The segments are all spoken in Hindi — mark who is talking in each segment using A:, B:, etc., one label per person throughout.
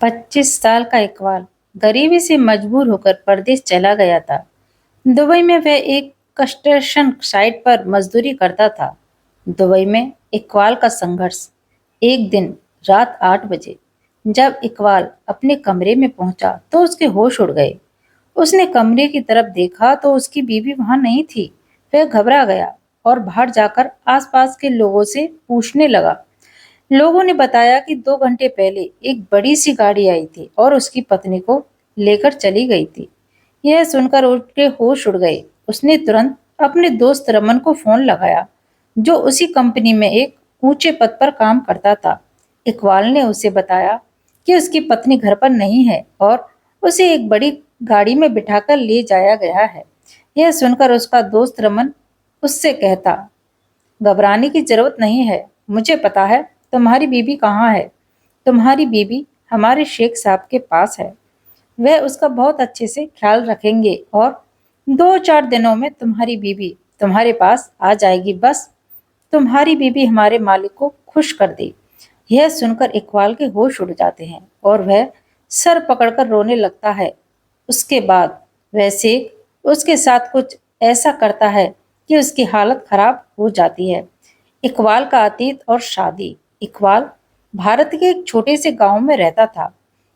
A: 25 साल का इकबाल गरीबी से मजबूर होकर परदेश चला गया था। दुबई में वह एक कंस्ट्रक्शन साइट पर मजदूरी करता था। दुबई में इकबाल का संघर्ष। एक दिन रात 8 बजे जब इकबाल अपने कमरे में पहुंचा तो उसके होश उड़ गए। उसने कमरे की तरफ देखा तो उसकी बीवी वहां नहीं थी। वह घबरा गया और बाहर जाकर आसपास के लोगों से पूछने लगा। लोगों ने बताया कि 2 घंटे पहले एक बड़ी सी गाड़ी आई थी और उसकी पत्नी को लेकर चली गई थी। यह सुनकर उसके होश उड़ गए। उसने तुरंत अपने दोस्त रमन को फोन लगाया, जो उसी कंपनी में एक ऊंचे पद पर काम करता था। इकबाल ने उसे बताया कि उसकी पत्नी घर पर नहीं है और उसे एक बड़ी गाड़ी में बिठाकर ले जाया गया है। यह सुनकर उसका दोस्त रमन उससे कहता, घबराने की जरूरत नहीं है। मुझे पता है तुम्हारी बीबी कहाँ है। तुम्हारी बीबी हमारे शेख साहब के पास है। वह उसका बहुत अच्छे से ख्याल रखेंगे और 2-4 दिनों में तुम्हारी बीबी तुम्हारे पास आ जाएगी। बस तुम्हारी बीबी हमारे मालिक को खुश कर दे। यह सुनकर इकबाल के होश उड़ जाते हैं और वह सर पकड़कर रोने लगता है। उसके बाद वह शेख उसके साथ कुछ ऐसा करता है कि उसकी हालत खराब हो जाती है। इकबाल का अतीत और शादी। इकबाल भारत के एक छोटे से गांव में रहता था।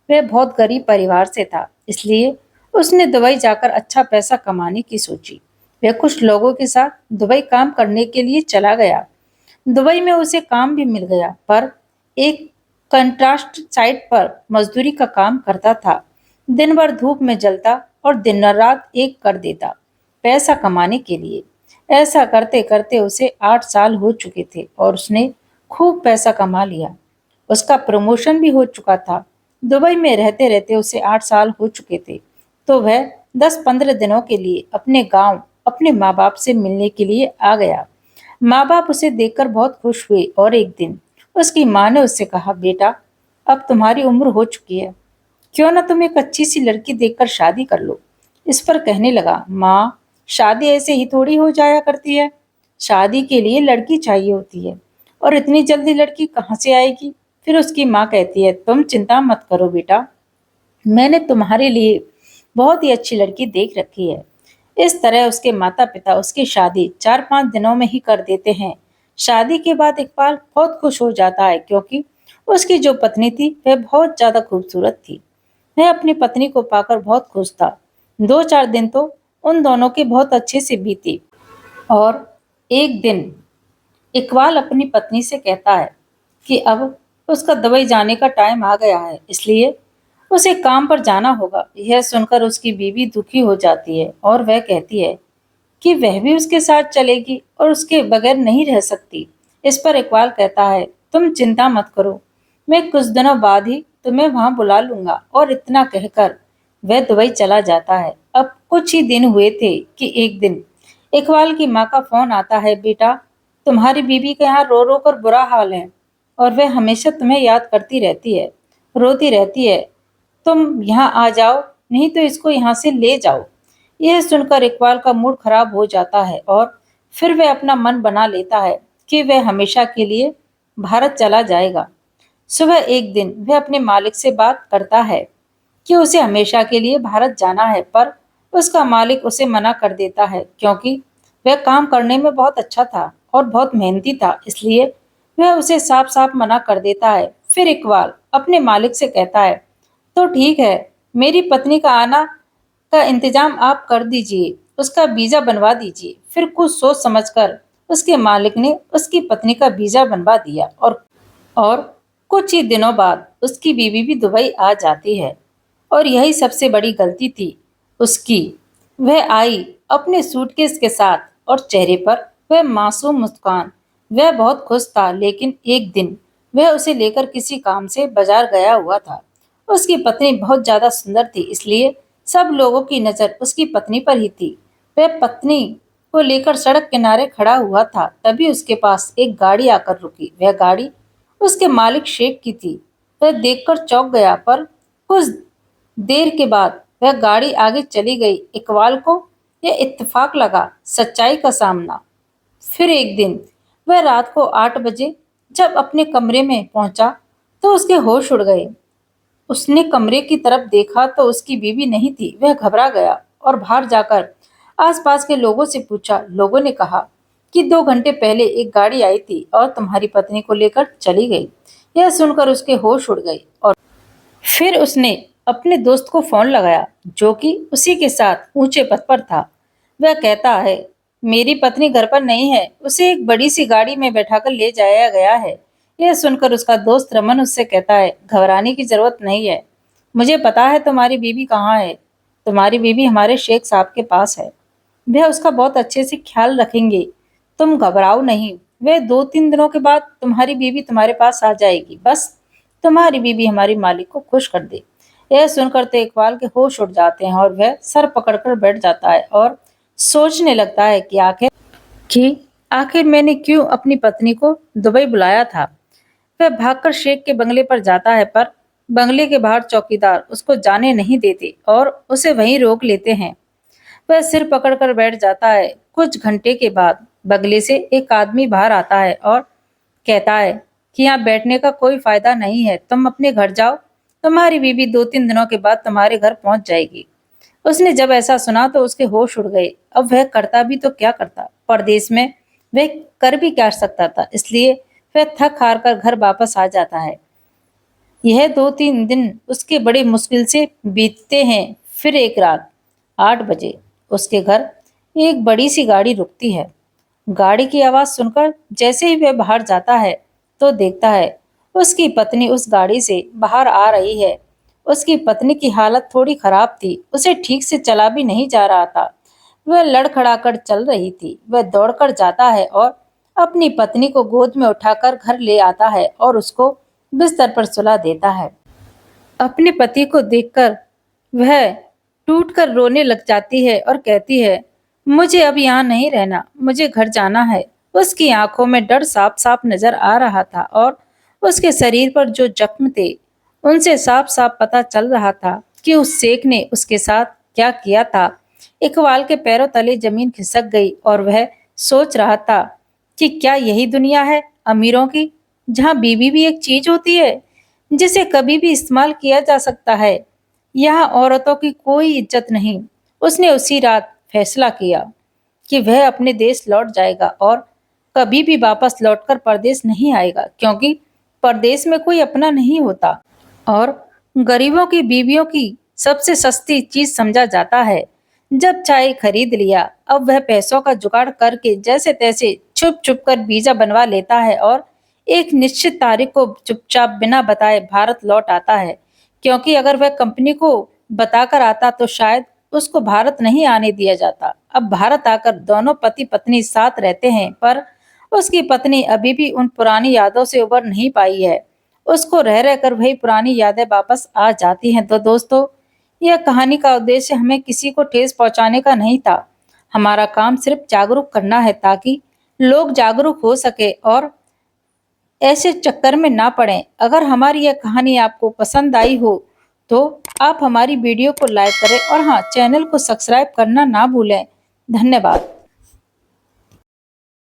A: वह बहुत गरीब परिवार से था, इसलिए उसने दुबई जाकर अच्छा पैसा कमाने की सोची। वह कुछ लोगों के साथ दुबई काम करने के लिए चला गया। दुबई में उसे काम भी मिल गया, पर एक कंट्रास्ट साइट पर मजदूरी का काम करता था। दिन भर धूप में जलता और दिन रात एक कर देता पैसा कमाने के लिए। ऐसा करते करते उसे 8 साल हो चुके थे और उसने खूब पैसा कमा लिया। उसका प्रमोशन भी हो चुका था। दुबई में रहते रहते उसे 8 साल हो चुके थे, तो वह 10-15 दिनों के लिए अपने गांव अपने माँ बाप से मिलने के लिए आ गया। माँ बाप उसे देखकर बहुत खुश हुए और एक दिन उसकी माँ ने उससे कहा, बेटा अब तुम्हारी उम्र हो चुकी है, क्यों ना तुम एक अच्छी सी लड़की देखकर शादी कर लो। इस पर कहने लगा, माँ शादी ऐसे ही थोड़ी हो जाया करती है। शादी के लिए लड़की चाहिए होती है और इतनी जल्दी लड़की कहाँ से आएगी। फिर उसकी माँ कहती है, तुम चिंता मत करो बेटा, मैंने तुम्हारे लिए बहुत ही अच्छी लड़की देख रखी है। इस तरह उसके माता पिता उसकी शादी 4-5 दिनों में ही कर देते हैं। शादी के बाद इकबाल बहुत खुश हो जाता है, क्योंकि उसकी जो पत्नी थी वह बहुत ज्यादा खूबसूरत थी। वह अपनी पत्नी को पाकर बहुत खुश था। 2-4 दिन तो उन दोनों के बहुत अच्छे से बीते और एक दिन इकबाल अपनी पत्नी से कहता है कि अब उसका दुबई जाने का टाइम आ गया है, इसलिए उसे काम पर जाना होगा। यह सुनकर उसकी बीवी दुखी हो जाती है और वह कहती है कि वह भी उसके साथ चलेगी और उसके बगैर नहीं रह सकती। इस पर इकबाल कहता है, तुम चिंता मत करो, मैं कुछ दिनों बाद ही तुम्हें वहां बुला लूंगा। और इतना कहकर वह दुबई चला जाता है। अब कुछ ही दिन हुए थे कि एक दिन इकबाल की माँ का फोन आता है, बेटा तुम्हारी बीबी के यहाँ रो रो कर बुरा हाल है और वह हमेशा तुम्हें याद करती रहती है, रोती रहती है। तुम यहाँ आ जाओ, नहीं तो इसको यहाँ से ले जाओ। यह सुनकर इकबाल का मूड खराब हो जाता है और फिर वह अपना मन बना लेता है कि वह हमेशा के लिए भारत चला जाएगा। सुबह एक दिन वह अपने मालिक से बात करता है कि उसे हमेशा के लिए भारत जाना है, पर उसका मालिक उसे मना कर देता है, क्योंकि वह काम करने में बहुत अच्छा था और बहुत मेहनती था, इसलिए वह उसे साफ साफ मना कर देता है। फिर इकबाल अपने मालिक से कहता है, तो ठीक है, मेरी पत्नी का आना का इंतजाम आप कर दीजिए, उसका वीजा बनवा दीजिए। फिर कुछ सोच समझकर उसके मालिक ने उसकी पत्नी का वीजा बनवा दिया और कुछ ही दिनों बाद उसकी बीवी भी दुबई आ जाती है। और यही सबसे बड़ी गलती थी उसकी। वह आई अपने सूटकेस के साथ और चेहरे पर वह मासूम मुस्कान। वह बहुत खुश था, लेकिन एक दिन वह उसे लेकर किसी काम से बाजार गया हुआ था। उसकी पत्नी बहुत ज्यादा सुंदर थी, इसलिए सब लोगों की नजर उसकी पत्नी पर ही थी। वह पत्नी को लेकर सड़क किनारे खड़ा हुआ था, तभी उसके पास एक गाड़ी आकर रुकी। वह गाड़ी उसके मालिक शेख की थी। वह देखकर चौंक गया, पर कुछ देर के बाद वह गाड़ी आगे चली गई। इकबाल को यह इत्तेफाक लगा, सच्चाई का सामना। फिर एक दिन वह रात को 8 बजे जब अपने कमरे में पहुंचा तो उसके होश उड़ गए। उसने कमरे की तरफ देखा तो उसकी बीवी नहीं थी। वह घबरा गया और बाहर जाकर आसपास के लोगों से पूछा। लोगों ने कहा कि 2 घंटे पहले एक गाड़ी आई थी और तुम्हारी पत्नी को लेकर चली गई। यह सुनकर उसके होश उड़ गए और फिर उसने अपने दोस्त को फोन लगाया, जो कि उसी के साथ ऊंचे पद पर था। वह कहता है, मेरी पत्नी घर पर नहीं है, उसे एक बड़ी सी गाड़ी में बैठाकर ले जाया गया है। यह सुनकर उसका दोस्त रमन उससे कहता है, घबराने की जरूरत नहीं है, मुझे पता है तुम्हारी बीवी कहाँ है। तुम्हारी बीवी हमारे शेख साहब के पास है, वह उसका बहुत अच्छे से ख्याल रखेंगे। तुम घबराओ नहीं, वह 2-3 दिनों के बाद तुम्हारी बीवी तुम्हारे पास आ जाएगी। बस तुम्हारी बीवी हमारी मालिक को खुश कर दे। यह सुनकर तो इकबाल के होश उड़ जाते हैं और वह सर पकड़कर बैठ जाता है और सोचने लगता है कि आखिर मैंने क्यों अपनी पत्नी को दुबई बुलाया था। वह भागकर शेख के बंगले पर जाता है, पर बंगले के बाहर चौकीदार उसको जाने नहीं देते और उसे वहीं रोक लेते हैं। वह सिर पकड़कर बैठ जाता है। कुछ घंटे के बाद बंगले से एक आदमी बाहर आता है और कहता है कि यहाँ बैठने का कोई फायदा नहीं है, तुम अपने घर जाओ, तुम्हारी बीवी 2-3 दिनों के बाद तुम्हारे घर पहुंच जाएगी। उसने जब ऐसा सुना तो उसके होश उड़ गए। अब वह करता भी तो क्या करता, परदेश में वह कर भी क्या सकता था। इसलिए वह थक हार कर घर वापस आ जाता है। यह 2-3 दिन उसके बड़े मुश्किल से बीतते हैं। फिर एक रात 8 बजे उसके घर एक बड़ी सी गाड़ी रुकती है। गाड़ी की आवाज सुनकर जैसे ही वह बाहर जाता है तो देखता है उसकी पत्नी उस गाड़ी से बाहर आ रही है। उसकी पत्नी की हालत थोड़ी खराब थी, उसे ठीक से चला भी नहीं जा रहा था। वह लड़खड़ाकर चल रही थी। वह दौड़कर जाता है और अपनी पत्नी को गोद में उठाकर घर ले आता है और उसको बिस्तर पर सुला देता है। अपने पति को देखकर वह टूटकर रोने लग जाती है और कहती है, मुझे अब यहाँ नहीं रहना, मुझे घर जाना है। उसकी आंखों में डर साफ साफ नजर आ रहा था और उसके शरीर पर जो जख्म थे उनसे साफ साफ पता चल रहा था कि उस शेख ने उसके साथ क्या किया था। इकबाल के पैरों तले जमीन खिसक गई और वह सोच रहा था कि क्या यही दुनिया है अमीरों की, जहाँ बीवी भी एक चीज होती है जिसे कभी भी इस्तेमाल किया जा सकता है। यहाँ औरतों की कोई इज्जत नहीं। उसने उसी रात फैसला किया कि वह अपने देश लौट जाएगा और कभी भी वापस लौटकर परदेश नहीं आएगा, क्योंकि परदेश में कोई अपना नहीं होता और गरीबों की बीवियों की सबसे सस्ती चीज समझा जाता है। जब चाय खरीद लिया, अब वह पैसों का जुगाड़ करके जैसे तैसे छुप छुप कर वीजा बनवा लेता है और एक निश्चित तारीख को चुपचाप बिना बताए भारत लौट आता है, क्योंकि अगर वह कंपनी को बताकर आता तो शायद उसको भारत नहीं आने दिया जाता। अब भारत आकर दोनों पति पत्नी साथ रहते हैं, पर उसकी पत्नी अभी भी उन पुरानी यादों से उबर नहीं पाई है। उसको रह रहकर वही पुरानी यादें वापस आ जाती हैं। तो दोस्तों, यह कहानी का उद्देश्य हमें किसी को ठेस पहुंचाने का नहीं था। हमारा काम सिर्फ जागरूक करना है, ताकि लोग जागरूक हो सके और ऐसे चक्कर में ना पड़ें। अगर हमारी यह कहानी आपको पसंद आई हो तो आप हमारी वीडियो को लाइक करें और हाँ, चैनल को सब्सक्राइब करना ना भूलें। धन्यवाद।